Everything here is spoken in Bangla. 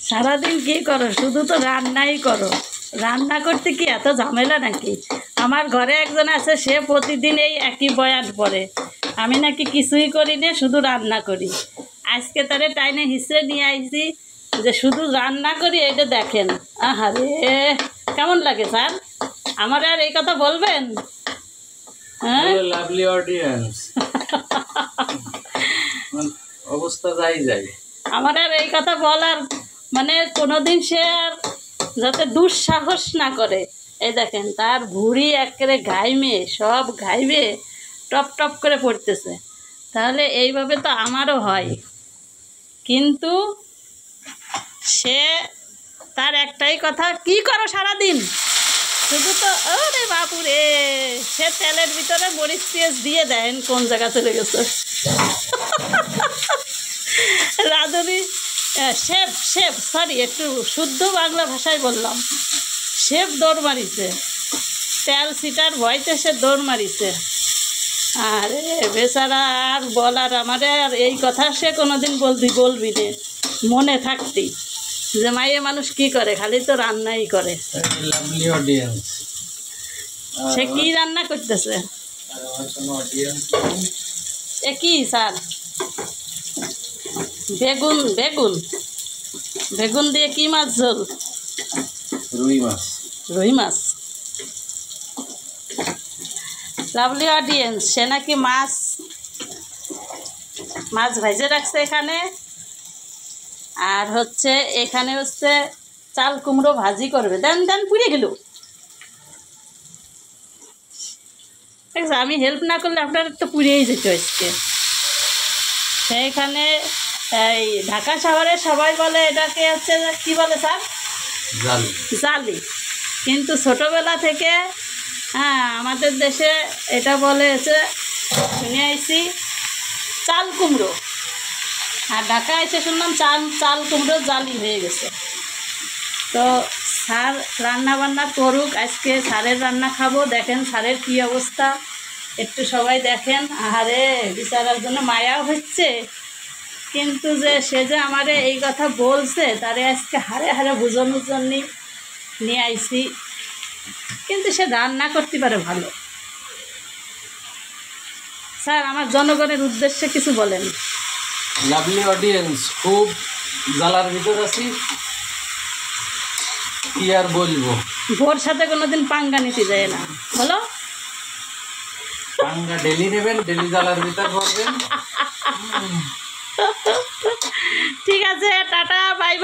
সারাদিন কি করো? শুধু তো রান্নাই করো। রান্না করতে কি এত ঝামেলা নাকি? আমার ঘরে একজন আছে, সে প্রতিদিন এই একই বয়ান পড়ে, আমি নাকি কিছুই করি না, শুধু রান্না করি। আজকে তারে টাইনে হিসেবে নিয়ে আইছি যে শুধু রান্না করি, এটা দেখেন। আহারে, কেমন লাগে স্যার? আমার আর এই কথা বলবেন? হ্যাঁ, লাভলি অডিয়েন্স, অবস্থা যাই যায়। আমার আর এই কথা বলার মানে কোনোদিন সে আর যাতে দুঃসাহস না করে। এই দেখেন, তার ভুঁড়ি একেবারে ঘাইমে, সব ঘাইমে টপ টপ করে পড়তেছে। তাহলে এইভাবে তো আমারও হয়, কিন্তু সে তার একটাই কথা, কি করো সারাদিন? শুধু তো ওরে বাপুরে, সে তেলের ভিতরে মরিচ পেঁয়াজ দিয়ে দেন কোন জায়গা চলে গেছে। রাঁধুনি, শেফ শেফ সরি, একটু শুদ্ধ বাংলা ভাষায় বললাম। শেফ দৌড় মারিছে, তেল সিটার ভয়তে সে দৌড় মারিছে। আরে বেচারা, আর বলার আমারে আর এই কথা সে কোনোদিন বলবি নে, মনে থাকতি যে মাইয়ে মানুষ কি করে, খালি তো রান্নাই করে। লাভলি অডিয়েন্স, সে কি রান্না করতেছে? এ কি স্যার? বেগুন বেগুন বেগুন দিয়ে কি মাছ ঝোল? রুই মাছ। রুই মাছ। লাভলি অডিয়েন্স, সে নাকি মাছ ভাজে রাখছে এখানে, আর হচ্ছে এখানে হচ্ছে চাল কুমড়ো ভাজি করবে। দেন দেন, পুড়ে গেল। আমি হেল্প না করলে আপনার তো পুড়িয়েই যেত আজকে। সেইখানে এই ঢাকা শহরে সবাই বলে এটাকে হচ্ছে কি বলে স্যার? জালি। জালি। কিন্তু ছোটোবেলা থেকে আমাদের দেশে এটা বলে হচ্ছে, শুনে আইছি চাল কুমড়ো, আর ঢাকা এসে শুনলাম চাল কুমড়ো জালি হয়ে গেছে। তো স্যার রান্না বান্না করুক, আজকে স্যারের রান্না খাবো। দেখেন স্যারের কী অবস্থা, একটু সবাই দেখেন। আহারে, বিচারার জন্য মায়াও হচ্ছে, কিন্তু যে সে যে আমারে এই কথা বলছে, তারে আজকে হারে হারে বোঝানোর জন্যই নিয়ে আইছি। কিন্তু সে রান্না করতে পারে ভালো। স্যার, আমার জনগণের উদ্দেশ্যে কিছু বলেন। লাভলি অডিয়েন্স, খুব জ্বালার ভিতর আছি, কি আর বলবো। ভোর সাথে কোনোদিন পাঙ্গা নিতে যায় না, বলো? পাঙ্গা ডেলি নেবেন, ডেলি জ্বালার ভিতর পড়বেন। ঠিক আছে, টাটা, বাই বাই।